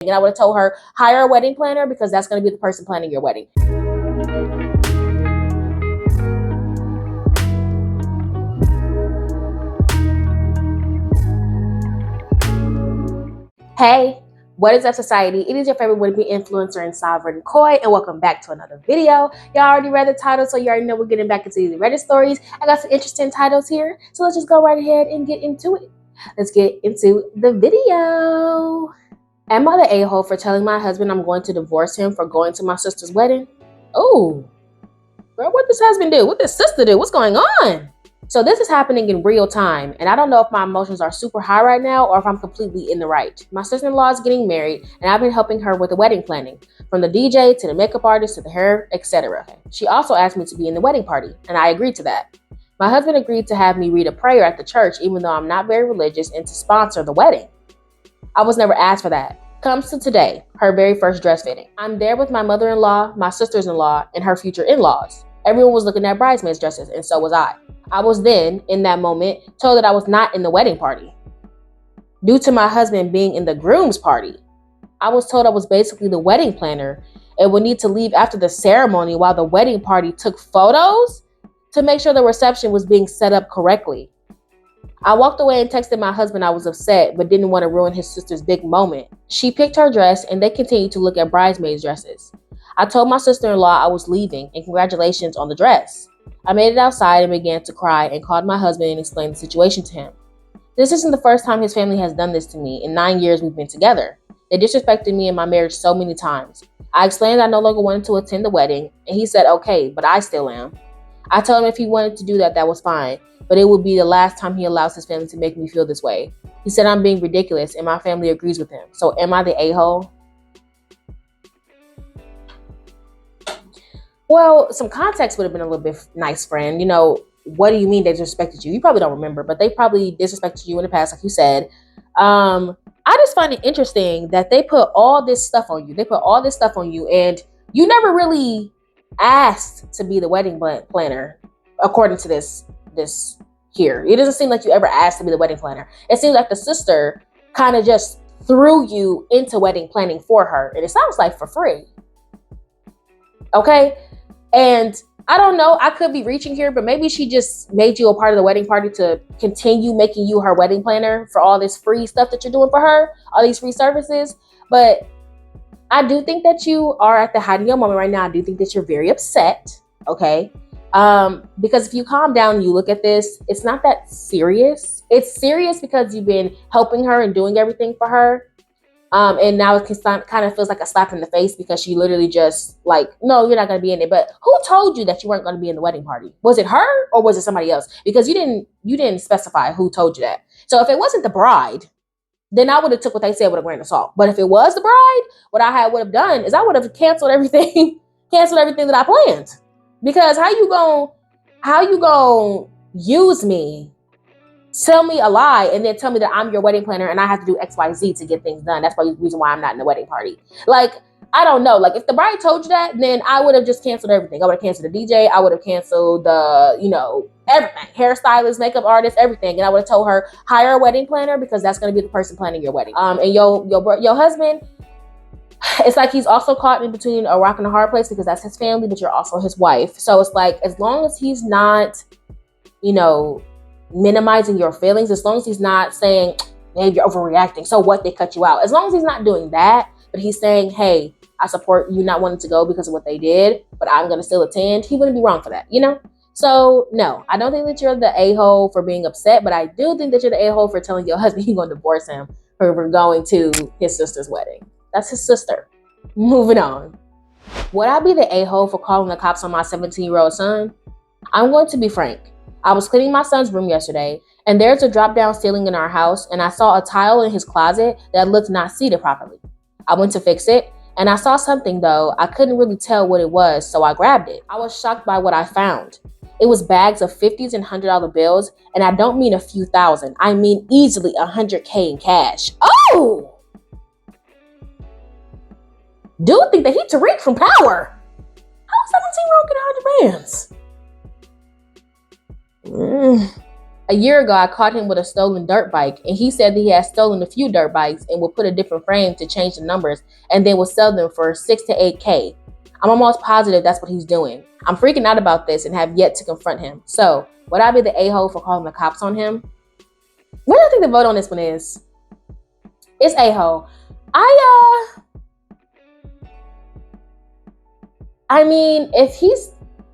And I would have told her, hire a wedding planner because that's going to be the person planning your wedding. Hey, what is up, society? It is your favorite would-be influencer and Sovereign Koi, and welcome back to another video. Y'all already read the title, so you already know we're getting back into these Reddit stories. I got some interesting titles here, so let's just go right ahead and get into it. Let's get into the video. Am I the a-hole for telling my husband I'm going to divorce him for going to my sister's wedding? Oh, girl, what does husband do? What does sister do? What's going on? So this is happening in real time, and I don't know if my emotions are super high right now or if I'm completely in the right. My sister-in-law is getting married, and I've been helping her with the wedding planning, from the DJ to the makeup artist to the hair, etc. She also asked me to be in the wedding party, and I agreed to that. My husband agreed to have me read a prayer at the church, even though I'm not very religious, and to sponsor the wedding. I was never asked for that. Comes to today, her very first dress fitting. I'm there with my mother-in-law, my sisters-in-law, and her future in-laws. Everyone was looking at bridesmaids' dresses, and so was I. I was then, in that moment, told that I was not in the wedding party, due to my husband being in the groom's party. I was told I was basically the wedding planner and would need to leave after the ceremony while the wedding party took photos to make sure the reception was being set up correctly. I walked away and texted my husband I was upset, but didn't want to ruin his sister's big moment. She picked her dress, and they continued to look at bridesmaids' dresses. I told my sister-in-law I was leaving, and congratulations on the dress. I made it outside and began to cry and called my husband and explained the situation to him. This isn't the first time his family has done this to me. In 9 years we've been together. They disrespected me and my marriage so many times. I explained I no longer wanted to attend the wedding, and he said okay, but I still am. I told him if he wanted to do that, that was fine, but it would be the last time he allows his family to make me feel this way. He said I'm being ridiculous, and my family agrees with him. So am I the a-hole? Well, some context would have been a little bit nice, friend. You know, what do you mean they disrespected you? You probably don't remember, but they probably disrespected you in the past, like you said. I just find it interesting that they put all this stuff on you. They put all this stuff on you, and you never really asked to be the wedding planner, according to this here. It doesn't seem like you ever asked to be the wedding planner. It seems like the sister kind of just threw you into wedding planning for her, and it sounds like for free. Okay? And I don't know, I could be reaching here, but maybe she just made you a part of the wedding party to continue making you her wedding planner for all this free stuff that you're doing for her, all these free services. But I do think that you are at the height of your moment right now. I do think that you're very upset, okay? Because if you calm down and you look at this, it's not that serious. It's serious because you've been helping her and doing everything for her. And now it kind of feels like a slap in the face because she literally just like, no, you're not going to be in it. But who told you that you weren't going to be in the wedding party? Was it her or was it somebody else? Because you didn't specify who told you that. So if it wasn't the bride, then I would have took what they said with a grain of salt. But if it was the bride, what I would have done is I would have canceled everything that I planned. Because how you gonna use me, tell me a lie, and then tell me that I'm your wedding planner and I have to do X, Y, Z to get things done. That's the reason why I'm not in the wedding party. Like, I don't know. Like, if the bride told you that, then I would have just canceled everything. I would have canceled the DJ. I would have canceled the, everything. Hairstylist, makeup artist, everything. And I would have told her, hire a wedding planner because that's going to be the person planning your wedding. And your husband, it's like he's also caught in between a rock and a hard place because that's his family, but you're also his wife. So it's like, as long as he's not, minimizing your feelings, as long as he's not saying, maybe you're overreacting, so what, they cut you out. As long as he's not doing that, but he's saying, hey, I support you not wanting to go because of what they did, but I'm going to still attend, he wouldn't be wrong for that, So, no, I don't think that you're the a-hole for being upset, but I do think that you're the a-hole for telling your husband you're going to divorce him for going to his sister's wedding. That's his sister. Moving on. Would I be the a-hole for calling the cops on my 17-year-old son? I'm going to be frank. I was cleaning my son's room yesterday, and there's a drop-down ceiling in our house, and I saw a tile in his closet that looked not seated properly. I went to fix it, and I saw something, though. I couldn't really tell what it was, so I grabbed it. I was shocked by what I found. It was bags of 50s and $100 bills, and I don't mean a few thousand. I mean easily $100K in cash. Oh! Dude think that he Tariq from Power. How 17-year-old get 100 bands? A year ago, I caught him with a stolen dirt bike, and he said that he had stolen a few dirt bikes and would put a different frame to change the numbers and then would sell them for 6 to 8K. I'm almost positive that's what he's doing. I'm freaking out about this and have yet to confront him. So, would I be the a-hole for calling the cops on him? What do you think the vote on this one is? It's a-hole. I mean, if he's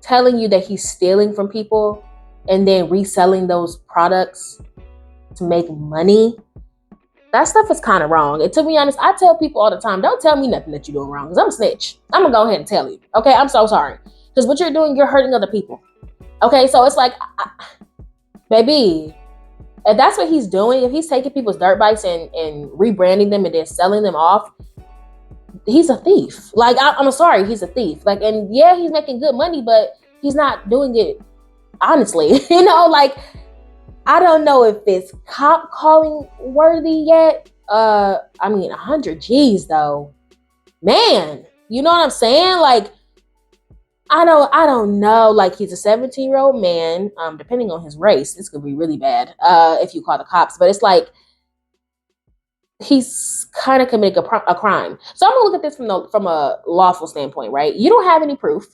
telling you that he's stealing from people and then reselling those products to make money, that stuff is kind of wrong. And to be honest, I tell people all the time, don't tell me nothing that you're doing wrong, because I'm a snitch. I'm gonna go ahead and tell you. Okay, I'm so sorry. Because what you're doing, you're hurting other people. Okay, so it's like, baby, if that's what he's doing, if he's taking people's dirt bikes and rebranding them and then selling them off, he's a thief. Like, I'm sorry, he's a thief. Like, and yeah, he's making good money, but he's not doing it honestly. You know, like, I don't know if it's cop calling worthy yet. I mean, 100 G's though, man. You know what I'm saying? Like, I don't know. Like, he's a 17-year-old man. Depending on his race, this could be really bad. If you call the cops, but it's like he's kind of committing a crime. So I'm gonna look at this from a lawful standpoint, right? You don't have any proof.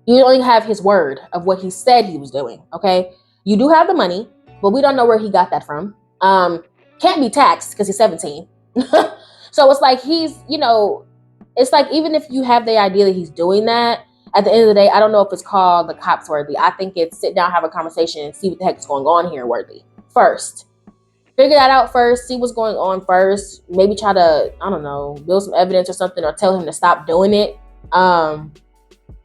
You only have his word of what he said he was doing. Okay. You do have the money, but we don't know where he got that from. Can't be taxed because he's 17. So it's like it's like, even if you have the idea that he's doing that, at the end of the day, I don't know if it's called the cops worthy. I think it's sit down, have a conversation, and see what the heck is going on here worthy. First, figure that out first, see what's going on first. Maybe try to, I don't know, build some evidence or something, or tell him to stop doing it,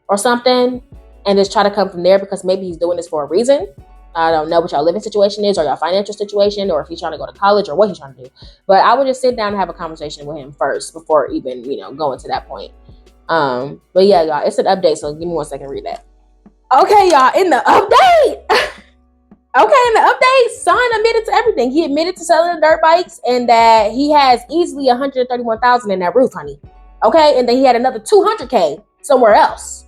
or something, and just try to come from there, because maybe he's doing this for a reason. I don't know what y'all living situation is, or your financial situation, or if he's trying to go to college, or what he's trying to do. But I would just sit down and have a conversation with him first before even, going to that point. But yeah, y'all, it's an update, so give me 1 second to read that. Okay, y'all, in the update. Son admitted to everything. He admitted to selling the dirt bikes, and that he has easily $131,000 in that roof, honey. Okay, and then he had another $200K somewhere else.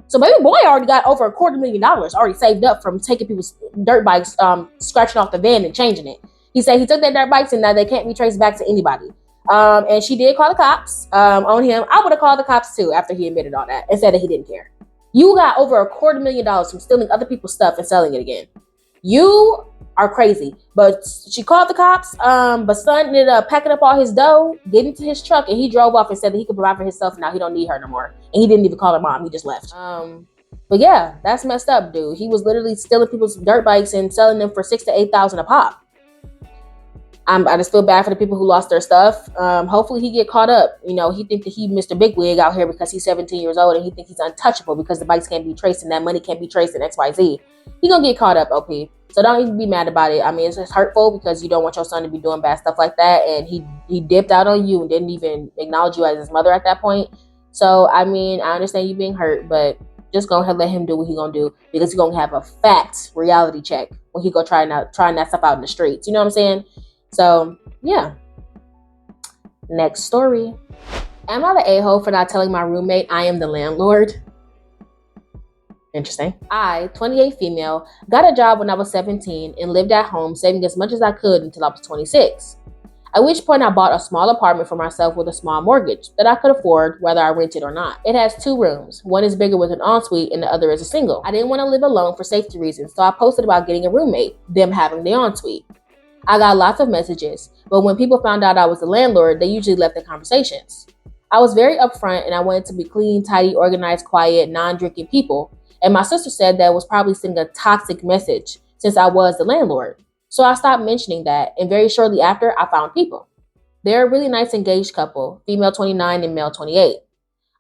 So baby boy already got over $250,000 already saved up from taking people's dirt bikes, scratching off the van and changing it. He said he took their dirt bikes and now they can't be traced back to anybody. And she did call the cops on him. I would have called the cops too after he admitted all that and said that he didn't care. You got over $250,000 from stealing other people's stuff and selling it again. You are crazy. But she called the cops. But son ended up packing up all his dough, getting to his truck, and he drove off and said that he could provide for himself. Now he don't need her no more. And he didn't even call her mom. He just left. But yeah, that's messed up, dude. He was literally stealing people's dirt bikes and selling them for $6,000 to $8,000 a pop. I just feel bad for the people who lost their stuff. Hopefully he get caught up. He think that he Mr. Bigwig out here because he's 17 years old, and he think he's untouchable because the bikes can't be traced and that money can't be traced in XYZ. He gonna get caught up, OP. So don't even be mad about it. I mean, it's just hurtful because you don't want your son to be doing bad stuff like that, and he dipped out on you and didn't even acknowledge you as his mother at that point. So I mean, I understand you being hurt, but just go ahead and let him do what he gonna do, because he's gonna have a fact reality check when he go trying that stuff out in the streets. You know what I'm saying? So yeah. Next story. Am I the a-hole for not telling my roommate I am the landlord? Interesting. I, 28 female, got a job when I was 17 and lived at home, saving as much as I could until I was 26. At which point I bought a small apartment for myself with a small mortgage that I could afford whether I rented or not. It has 2 rooms. One is bigger with an ensuite and the other is a single. I didn't want to live alone for safety reasons, so I posted about getting a roommate, them having the ensuite. I got lots of messages, but when people found out I was the landlord, they usually left the conversations. I was very upfront and I wanted to be clean, tidy, organized, quiet, non-drinking people. And my sister said that was probably sending a toxic message since I was the landlord. So I stopped mentioning that, and very shortly after, I found people. They're a really nice engaged couple, female 29 and male 28.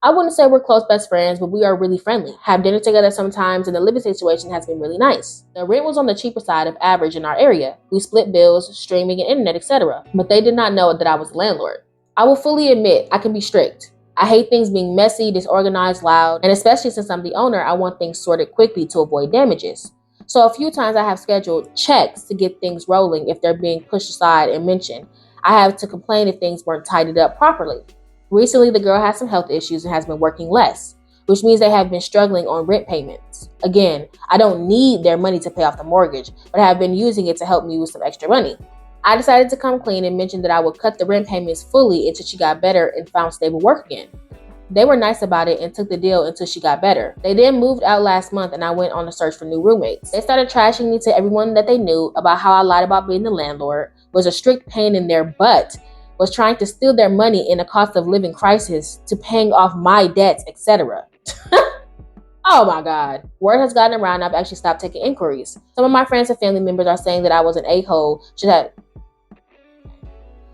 I wouldn't say we're close best friends, but we are really friendly. Have dinner together sometimes, and the living situation has been really nice. The rent was on the cheaper side of average in our area. We split bills, streaming, and internet, etc. But they did not know that I was the landlord. I will fully admit I can be strict. I hate things being messy, disorganized, loud, and especially since I'm the owner, I want things sorted quickly to avoid damages. So a few times I have scheduled checks to get things rolling if they're being pushed aside and mentioned. I have to complain if things weren't tidied up properly. Recently, the girl has some health issues and has been working less, which means they have been struggling on rent payments. Again, I don't need their money to pay off the mortgage, but I have been using it to help me with some extra money. I decided to come clean and mention that I would cut the rent payments fully until she got better and found stable work again. They were nice about it and took the deal until she got better. They then moved out last month and I went on a search for new roommates. They started trashing me to everyone that they knew about how I lied about being the landlord, was a strict pain in their butt, was trying to steal their money in a cost of living crisis to paying off my debts, etc. Oh my God. Word has gotten around. I've actually stopped taking inquiries. Some of my friends and family members are saying that I was an a-hole,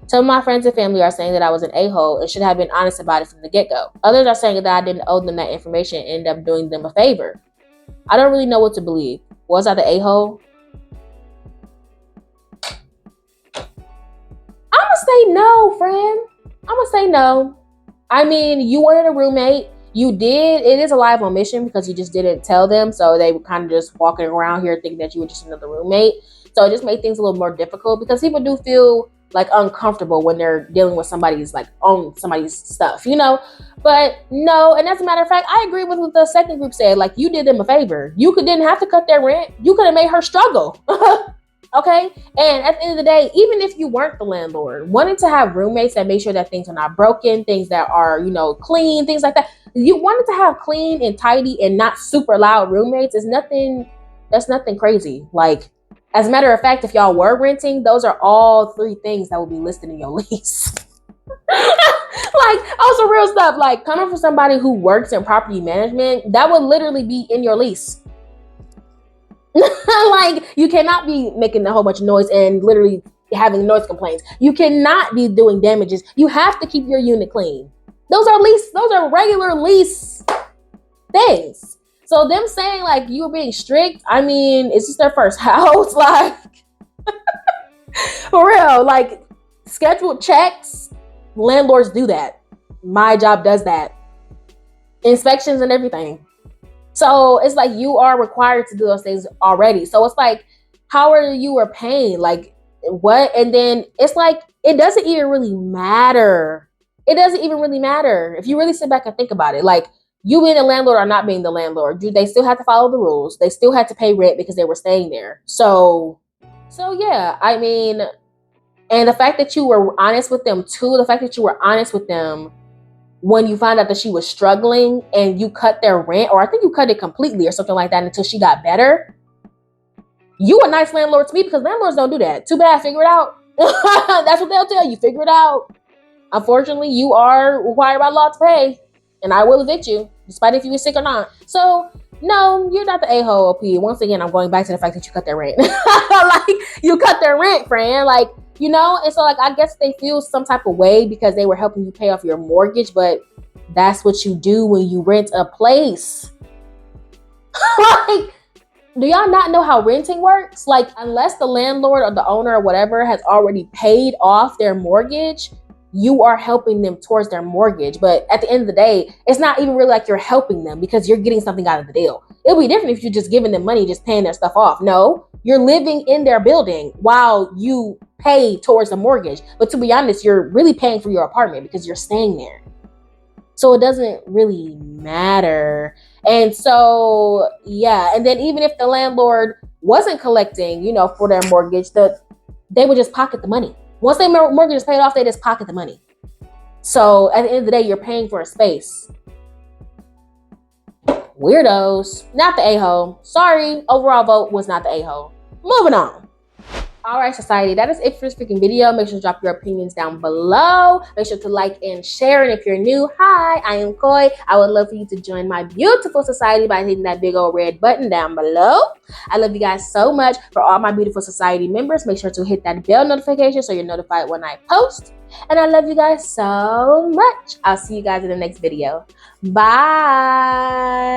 Some of my friends and family are saying that I was an a-hole and should have been honest about it from the get-go. Others are saying that I didn't owe them that information and ended up doing them a favor. I don't really know what to believe. Was I the a-hole? I'ma say no, friend. I'ma say no. I mean, you wanted a roommate. You did. It is a lie of omission because you just didn't tell them. So they were kind of just walking around here thinking that you were just another roommate. So it just made things a little more difficult because people do feel like uncomfortable when they're dealing with somebody's like own somebody's stuff, you know. But no, and as a matter of fact, I agree with what the second group said. Like, you did them a favor. You didn't have to cut their rent. You could have made her struggle. Okay. And at the end of the day, even if you weren't the landlord, wanting to have roommates that make sure that things are not broken, things that are, you know, clean, things like that. You wanted to have clean and tidy and not super loud roommates is nothing. That's nothing crazy. Like, as a matter of fact, if y'all were renting, those are all three things that will be listed in your lease. Like, also real stuff, like coming from somebody who works in property management, that would literally be in your lease. Like, you cannot be making a whole bunch of noise and literally having noise complaints. You cannot be doing damages. You have to keep your unit clean. Those are regular lease things. So them saying like you were being strict, I mean, it's just their first house. Like, for real, like scheduled checks, landlords do that. My job does that. Inspections and everything. So it's like you are required to do those things already. So it's like, how are you paying? Like, what? And then it's like, it doesn't even really matter. It doesn't even really matter. If you really sit back and think about it, like, you being the landlord or not being the landlord, they still have to follow the rules. They still had to pay rent because they were staying there. So yeah, I mean, and the fact that you were honest with them too, the fact that you were honest with them when you found out that she was struggling and you cut their rent, or I think you cut it completely or something like that until she got better. You a nice landlord to me because landlords don't do that. Too bad, figure it out. That's what they'll tell you, figure it out. Unfortunately, you are required by law to pay. And I will evict you, despite if you were sick or not. So, no, you're not the a-hole, OP. Once again, I'm going back to the fact that you cut their rent. Like, you cut their rent, friend. Like, you know? And so, like, I guess they feel some type of way because they were helping you pay off your mortgage. But that's what you do when you rent a place. Like, do y'all not know how renting works? Like, unless the landlord or the owner or whatever has already paid off their mortgage, you are helping them towards their mortgage. But at the end of the day, it's not even really like you're helping them because you're getting something out of the deal. It'll be different if you're just giving them money, just paying their stuff off. No, you're living in their building while you pay towards the mortgage. But to be honest, you're really paying for your apartment because you're staying there. So it doesn't really matter. And so, yeah. And then even if the landlord wasn't collecting, you know, for their mortgage, they would just pocket the money. Once their mortgage is paid off, they just pocket the money. So at the end of the day, you're paying for a space. Weirdos. Not the a-hole. Sorry, overall vote was not the a-hole. Moving on. All right, society, that is it for this freaking video. Make sure to drop your opinions down below. Make sure to like and share. And if you're new, hi, I am Koi. I would love for you to join my beautiful society by hitting that big old red button down below. I love you guys so much. For all my beautiful society members, make sure to hit that bell notification so you're notified when I post. And I love you guys so much. I'll see you guys in the next video. Bye.